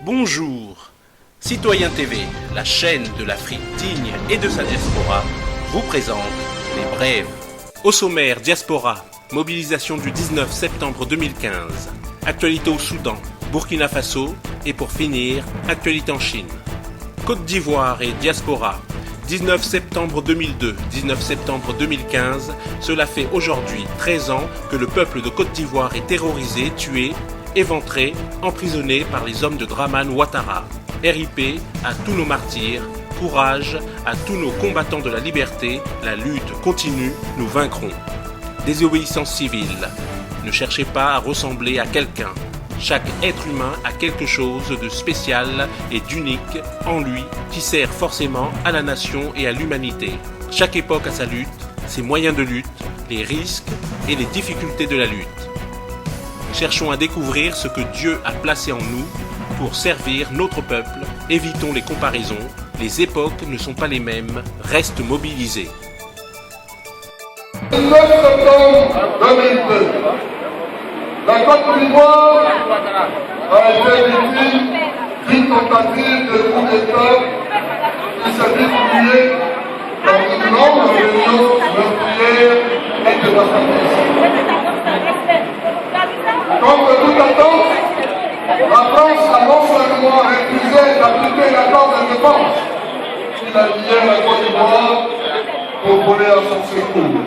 Bonjour. Citoyen TV, la chaîne de l'Afrique digne et de sa diaspora, vous présente les brèves. Au sommaire, diaspora, mobilisation du 19 septembre 2015, actualité au Soudan, Burkina Faso et pour finir, actualité en Chine. Côte d'Ivoire et diaspora, 19 septembre 2002, 19 septembre 2015, cela fait aujourd'hui 13 ans que le peuple de Côte d'Ivoire est terrorisé, tué, éventré, emprisonné par les hommes de Dramane Ouattara. RIP à tous nos martyrs, courage à tous nos combattants de la liberté, la lutte continue, nous vaincrons. Désobéissance civile, ne cherchez pas à ressembler à quelqu'un. Chaque être humain a quelque chose de spécial et d'unique en lui qui sert forcément à la nation et à l'humanité. Chaque époque a sa lutte, ses moyens de lutte, les risques et les difficultés de la lutte. Cherchons à découvrir ce que Dieu a placé en nous pour servir notre peuple. Évitons les comparaisons, les époques ne sont pas les mêmes, restent mobilisés. 19 septembre 2002, la Côte d'Ivoire a été victime d'une tentative de coup d'État qui s'est dépouillée dans une longue réunion meurtrière et dévastatrice. Contre toute attente, la France a non seulement refusé d'appliquer l'accord de défense qu'il a lié la Côte d'Ivoire pour voler à son secours,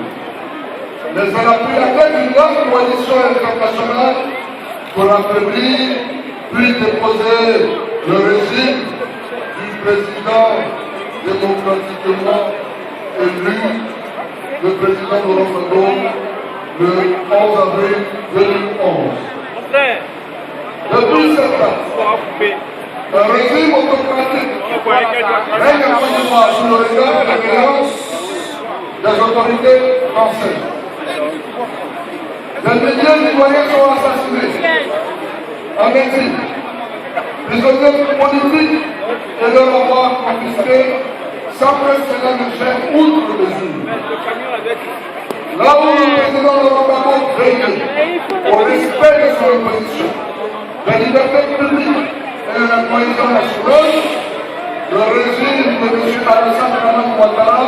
mais elle a pris la tête d'une grande coalition internationale pour affaiblir puis déposer le régime du président démocratiquement élu, le président Laurent Gbagbo, le 11 avril 2011. Depuis cette date, un régime autocratique règne en Côte d'Ivoire sous le regard de la violence des autorités françaises. Des milliers d'Ivoiriens sont assassinés, en exil, prisonniers politiques et leurs avoirs confisqués sans que cela ne gêne outre mesure. Là où le président Laurent Gbagbo veille au respect de son opposition, la liberté publique et la cohésion nationale, le régime de M. Alassane Ouattara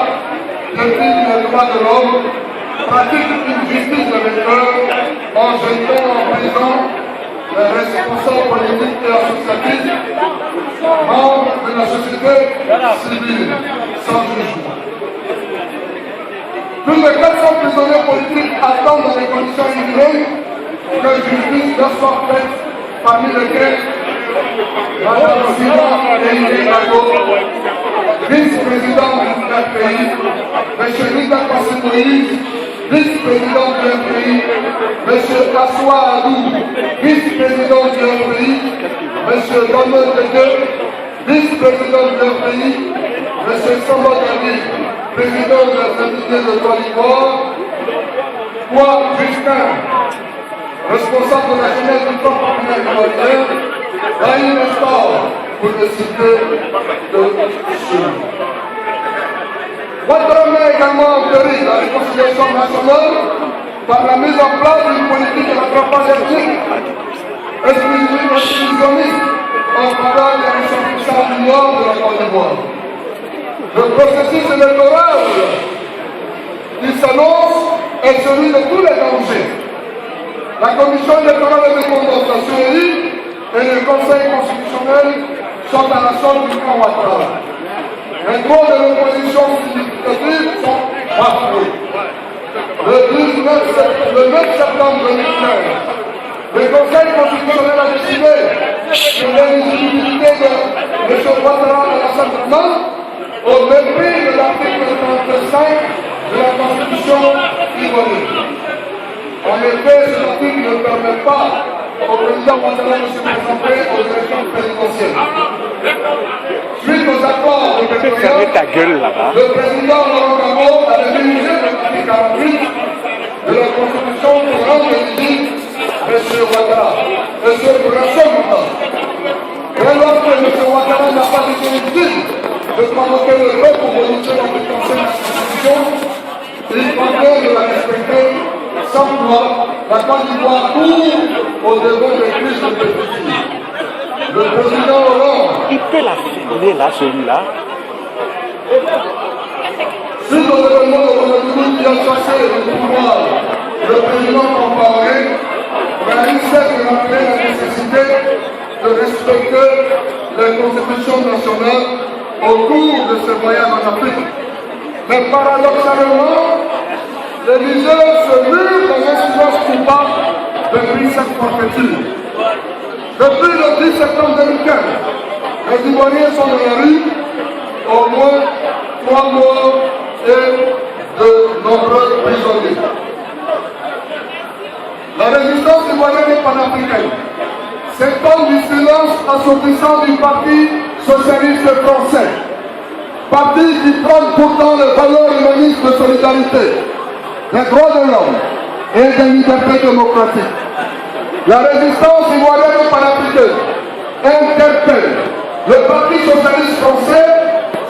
défie les droits de l'homme, pratique une justice de l'État en jetant en prison les responsables politiques et associatifs, membres de la société civile, sans jugement. Plus de 400 prisonniers politiques attendent dans des conditions inhumaines que justice leur soit faite, parmi lesquels Mme Sima Elie-Lago, vice-président du RPI, M. Rida Kassim Moïse, vice-président du RPI, M. Kassoua Adou, vice-président du RPI, M. Donald Dede, vice-président du RPI, M. Samba Dadi, président de la Société de Côte d'Ivoire, moi, Justin, responsable de la jeunesse du Front populaire ivoirien, Raïm Estor, pour ne citer que ceux. Ouattara met également en péril la réconciliation nationale par la mise en place d'une politique de rattrapage ethnique exclusionniste en faveur des ressortissants du nord de la Côte d'Ivoire. Le processus électoral qui s'annonce est celui de tous les dangers. La commission électorale indépendante a suivi et le conseil constitutionnel sont à la solde du camp Ouattara. Les droits de l'opposition significative sont bafoués. Le 9 septembre 2015, le conseil constitutionnel a décidé que l'éligibilité de M. Ouattara à l'Assemblée au mépris de l'article 35 de la Constitution ivoirienne. En effet, cet article ne permet pas au président Ouattara de se présenter aux élections présidentielles. Suite aux accords de Pretoria, le président Laurent Gbagbo a rédigé l'article 48 de la Constitution pour rendre éligible M. Ouattara, et ce pour un seul mandat. Et lorsque M. Ouattara n'a pas été éligible de provoquer le vote pour modifier dans le Conseil de la Constitution, il convient de la respecter. Sans quoi, la Côte d'Ivoire court au devant des crises de déficit. le président Hollande, suite aux événements de Ouagadougou qui a chassé le pouvoir, le président Compaoré n'a eu cesse de rappeler la nécessité de respecter les constitutions nationales au cours de ce voyage en Afrique. Mais paradoxalement, le Niger se mure dans un silence coupable depuis cette forfaiture. Depuis le 10 septembre 2015, les Ivoiriens sont dans la rue, au moins 3 morts et de nombreux prisonniers. La résistance ivoirienne est panafricaine. S'étonne du silence assourdissant du Parti socialiste français. Parti qui prône pourtant les valeurs humanistes de solidarité, des droits de l'homme et des libertés démocratiques. La résistance ivoirienne et panafricaine interpelle le Parti socialiste français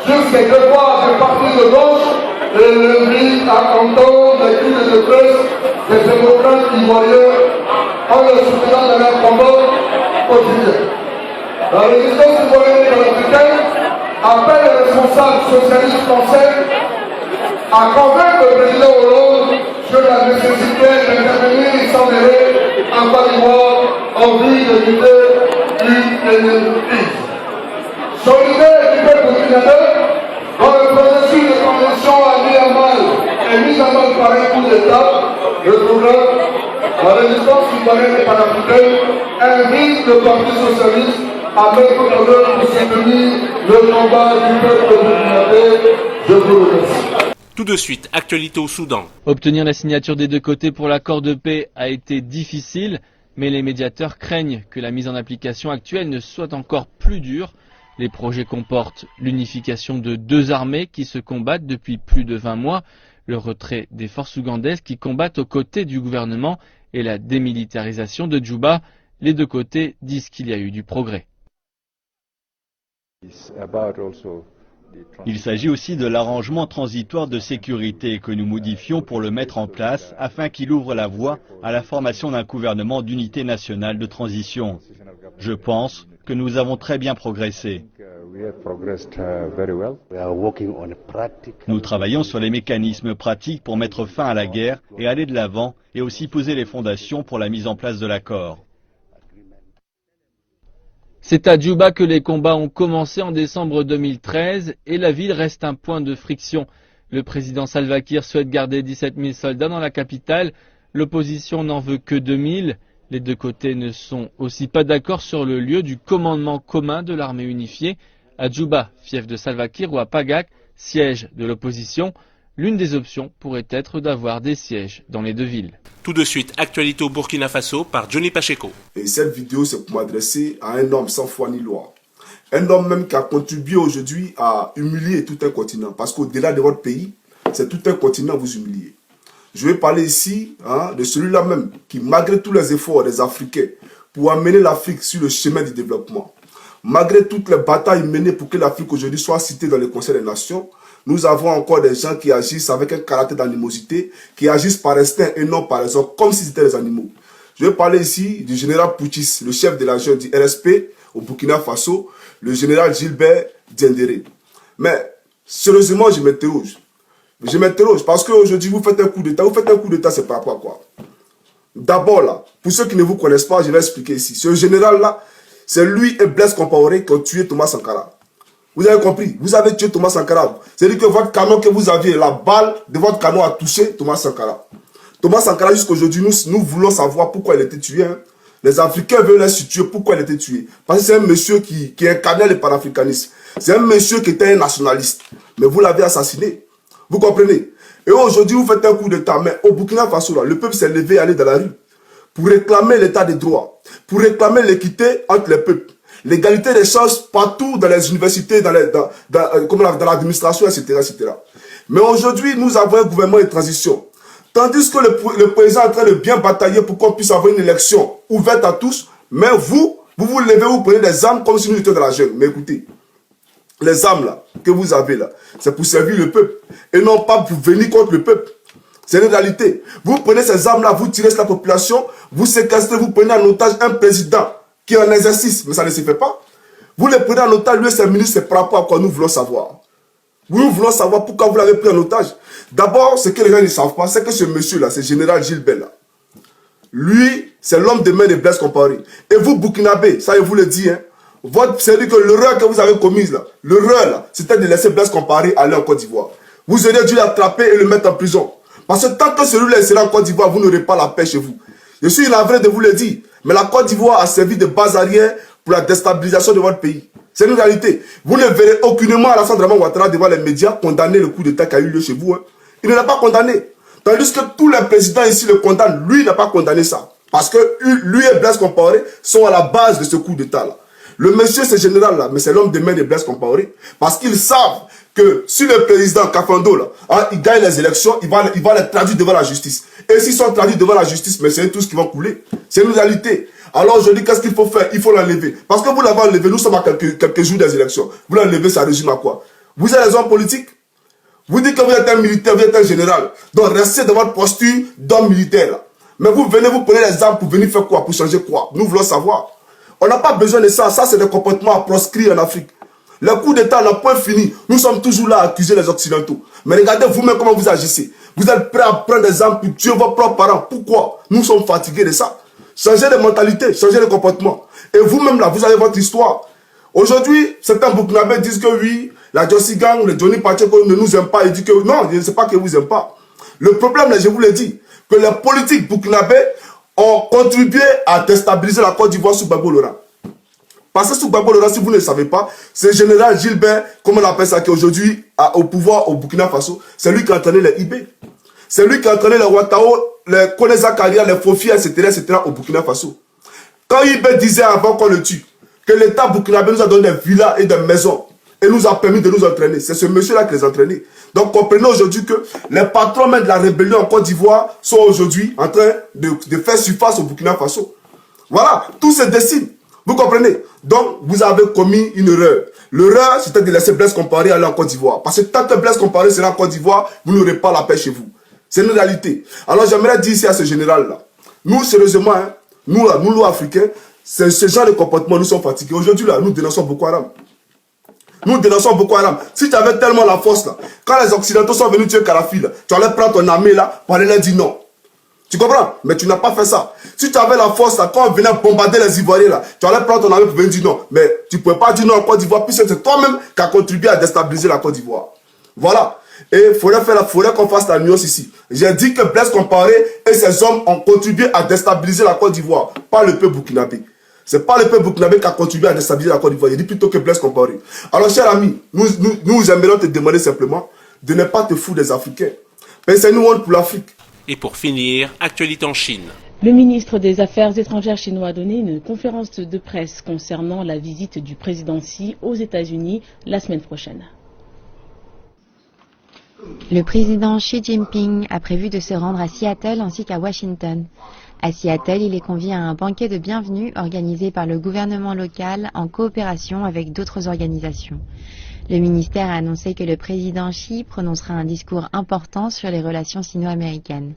sur ses devoirs de parti de gauche et l'invite à entendre les cris de détresse des démocrates ivoiriens en le soutenant dans leur combat quotidien. La résistance ivoirienne et panafricaine appelle les responsables socialistes français à convaincre le président Hollande sur la nécessité d'intervenir sans délai en Côte d'Ivoire en vue d'éviter une énième crise. Solidaire du peuple burkinabé, dont le processus de transition a mis à mal et mis à mal par un coup d'État, le programme, la résistance ivoirienne et panafricaine invite le Parti socialiste à mettre en œuvre pour soutenir le combat du peuple burkinabé. Je vous remercie. Tout de suite, actualité au Soudan. Obtenir la signature des deux côtés pour l'accord de paix a été difficile, mais les médiateurs craignent que la mise en application actuelle ne soit encore plus dure. Les projets comportent l'unification de deux armées qui se combattent depuis plus de 20 mois, le retrait des forces ougandaises qui combattent aux côtés du gouvernement et la démilitarisation de Djouba. Les deux côtés disent qu'il y a eu du progrès. Il s'agit aussi de l'arrangement transitoire de sécurité que nous modifions pour le mettre en place afin qu'il ouvre la voie à la formation d'un gouvernement d'unité nationale de transition. Je pense que nous avons très bien progressé. Nous travaillons sur les mécanismes pratiques pour mettre fin à la guerre et aller de l'avant et aussi poser les fondations pour la mise en place de l'accord. C'est à Djouba que les combats ont commencé en décembre 2013 et la ville reste un point de friction. Le président Salva Kiir souhaite garder 17 000 soldats dans la capitale. L'opposition n'en veut que 2 000. Les deux côtés ne sont aussi pas d'accord sur le lieu du commandement commun de l'armée unifiée. À Djouba, fief de Salva Kiir, ou à Pagak, siège de l'opposition. L'une des options pourrait être d'avoir des sièges dans les deux villes. Tout de suite, actualité au Burkina Faso par Johnny Pacheco. Et cette vidéo, c'est pour m'adresser à un homme sans foi ni loi. Un homme même qui a contribué aujourd'hui à humilier tout un continent. Parce qu'au-delà de votre pays, c'est tout un continent vous humilier. Je vais parler ici de celui-là même qui, malgré tous les efforts des Africains pour amener l'Afrique sur le chemin du développement, malgré toutes les batailles menées pour que l'Afrique aujourd'hui soit citée dans le Conseil des Nations, nous avons encore des gens qui agissent avec un caractère d'animosité, qui agissent par instinct et non par raison, comme si c'était des animaux. Je vais parler ici du général Poutis, le chef de la junte du RSP au Burkina Faso, le général Gilbert Diendéré. Mais, sérieusement, je m'interroge. Je m'interroge parce qu'aujourd'hui, vous faites un coup d'État. Vous faites un coup d'État, c'est par rapport à quoi? D'abord, là, pour ceux qui ne vous connaissent pas, je vais expliquer ici. Ce général-là, c'est lui et Blaise Compaoré qui ont tué Thomas Sankara. Vous avez compris? Vous avez tué Thomas Sankara. C'est-à-dire que votre canon que vous aviez, la balle de votre canon a touché Thomas Sankara. Thomas Sankara, jusqu'à aujourd'hui, nous voulons savoir pourquoi il a été tué. Les Africains veulent le situer pourquoi il a été tué. Parce que c'est un monsieur qui incarnait le panafricanisme. C'est un monsieur qui était un nationaliste. Mais vous l'avez assassiné. Vous comprenez? Et aujourd'hui, vous faites un coup d'État. Mais au Burkina Faso, là, le peuple s'est levé et allé dans la rue pour réclamer l'état des droits, pour réclamer l'équité entre les peuples, l'égalité des chances partout dans les universités, dans l'administration, etc., etc. Mais aujourd'hui, nous avons un gouvernement de transition. Tandis que le président est en train de bien batailler pour qu'on puisse avoir une élection ouverte à tous, mais vous levez, vous prenez des armes comme si nous étions dans la jungle. Mais écoutez, les armes là, que vous avez là, c'est pour servir le peuple, et non pas pour venir contre le peuple. C'est une réalité. Vous prenez ces armes là, vous tirez sur la population, vous séquestrez, vous prenez en otage un président qui est en exercice, mais ça ne se fait pas. Vous les prenez en otage, lui et ses ministres, c'est par rapport à quoi nous voulons savoir. Nous voulons savoir pourquoi vous l'avez pris en otage. D'abord, ce que les gens ne savent pas, c'est que ce monsieur-là, ce général Gilbert là, lui, c'est l'homme de main de Blaise Compaoré. Et vous, Burkinabé, ça je vous le dis, hein, c'est-à-dire que l'erreur que vous avez commise là, l'erreur là, c'était de laisser Blaise Compaoré aller en Côte d'Ivoire. Vous auriez dû l'attraper et le mettre en prison. Parce que tant que celui-là sera en Côte d'Ivoire, vous n'aurez pas la paix chez vous. Je suis navré de vous le dire, mais la Côte d'Ivoire a servi de base arrière pour la déstabilisation de votre pays. C'est une réalité. Vous ne verrez aucunement Alassane Dramane Ouattara devant les médias condamner le coup d'État qui a eu lieu chez vous. Hein. Il ne l'a pas condamné. Tandis que tous les présidents ici le condamnent. Lui, il n'a pas condamné ça. Parce que lui et Blaise Compaoré sont à la base de ce coup d'État-là. Le monsieur, c'est général là, mais c'est l'homme de main de Blaise Compaoré. Parce qu'ils savent que si le président Kafando là, hein, il gagne les élections, il va les traduire devant la justice. Et s'ils sont traduits devant la justice, mais c'est tous qui vont couler. C'est une réalité. Alors je dis, qu'est-ce qu'il faut faire? Il faut l'enlever. Parce que vous l'avez enlevé, nous sommes à quelques jours des élections. Vous l'enlevez, ça résume à quoi? Vous êtes les hommes politiques. Vous dites que vous êtes un militaire, vous êtes un général. Donc restez dans votre posture d'homme militaire. Là. Mais vous venez, vous prenez les armes pour venir faire quoi? Pour changer quoi? Nous voulons savoir. On n'a pas besoin de ça. Ça, c'est des comportements à proscrire en Afrique. Le coup d'État n'a pas fini. Nous sommes toujours là à accuser les Occidentaux. Mais regardez vous-même comment vous agissez. Vous êtes prêts à prendre des armes pour tuer vos propres parents. Pourquoi? Nous sommes fatigués de ça. Changez de mentalité, changez de comportement. Et vous-même là, vous avez votre histoire. Aujourd'hui, certains Burkinabés disent que oui, la Jossi Gang, le Johnny Pacheco ne nous aime pas. Ils disent que non, je ne sais pas qu'ils ne vous aiment pas. Le problème, là, je vous l'ai dit, que les politiques burkinabés ont contribué à déstabiliser la Côte d'Ivoire sous Gbagbo Laurent. Parce que sous Gbagbo Laurent, si vous ne le savez pas, c'est le général Gilbert, comme on appelle ça, qui aujourd'hui au pouvoir au Burkina Faso, c'est lui qui a entraîné les IB. C'est lui qui a entraîné les Ouattao, les Kone Zakaria, les Fofia, etc. au Burkina Faso. Quand IB disait avant qu'on le tue, que l'État burkinabé nous a donné des villas et des maisons, et nous a permis de nous entraîner, c'est ce monsieur-là qui les a entraînés. Donc comprenez aujourd'hui que les patrons même de la rébellion en Côte d'Ivoire sont aujourd'hui en train de faire surface au Burkina Faso. Voilà, tout se dessine. Vous comprenez? Donc, vous avez commis une erreur. L'erreur, c'était de laisser Blaise Compaoré aller en Côte d'Ivoire. Parce que tant que Blaise Compaoré sera en Côte d'Ivoire, vous n'aurez pas la paix chez vous. C'est une réalité. Alors, j'aimerais dire ici à ce général-là, nous, sérieusement, hein, nous, Africains, c'est ce genre de comportement, nous sommes fatigués. Aujourd'hui, là, nous dénonçons Boko Haram. Nous dénonçons Boko Haram. Si tu avais tellement la force, là, quand les Occidentaux sont venus tuer Kadhafi, là, tu allais prendre ton armée, là, pour aller leur dire non. Tu comprends? Mais tu n'as pas fait ça. Si tu avais la force, là, quand on venait bombarder les Ivoiriens, là, tu allais prendre ton armée pour venir dire non. Mais tu ne pouvais pas dire non en Côte d'Ivoire, puisque c'est toi-même qui as contribué à déstabiliser la Côte d'Ivoire. Voilà. Et il faudrait qu'on fasse la nuance ici. J'ai dit que Blaise Compaoré et ses hommes ont contribué à déstabiliser la Côte d'Ivoire, pas le peuple burkinabé. C'est pas le peuple burkinabé qui a contribué à déstabiliser la Côte d'Ivoire. J'ai dit plutôt que Blaise Compaoré. Alors, cher ami, nous aimerions te demander simplement de ne pas te foutre des Africains. Pensez-nous honte pour l'Afrique. Et pour finir, actualité en Chine. Le ministre des Affaires étrangères chinois a donné une conférence de presse concernant la visite du président Xi aux États-Unis la semaine prochaine. Le président Xi Jinping a prévu de se rendre à Seattle ainsi qu'à Washington. À Seattle, il est convié à un banquet de bienvenue organisé par le gouvernement local en coopération avec d'autres organisations. Le ministère a annoncé que le président Xi prononcera un discours important sur les relations sino-américaines.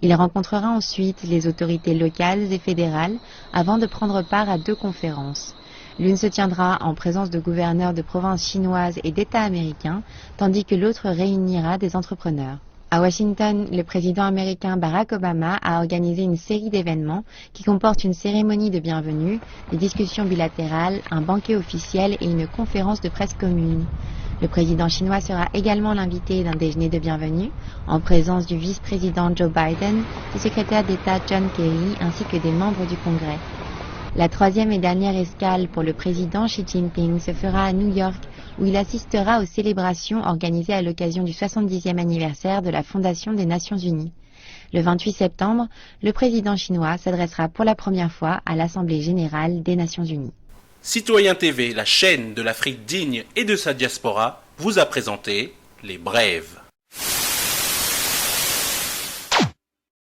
Il rencontrera ensuite les autorités locales et fédérales avant de prendre part à 2 conférences. L'une se tiendra en présence de gouverneurs de provinces chinoises et d'États américains, tandis que l'autre réunira des entrepreneurs. À Washington, le président américain Barack Obama a organisé une série d'événements qui comportent une cérémonie de bienvenue, des discussions bilatérales, un banquet officiel et une conférence de presse commune. Le président chinois sera également l'invité d'un déjeuner de bienvenue, en présence du vice-président Joe Biden, du secrétaire d'État John Kerry ainsi que des membres du Congrès. La 3e et dernière escale pour le président Xi Jinping se fera à New York, où il assistera aux célébrations organisées à l'occasion du 70e anniversaire de la Fondation des Nations Unies. Le 28 septembre, le président chinois s'adressera pour la première fois à l'Assemblée générale des Nations Unies. Citoyen TV, la chaîne de l'Afrique digne et de sa diaspora, vous a présenté Les Brèves.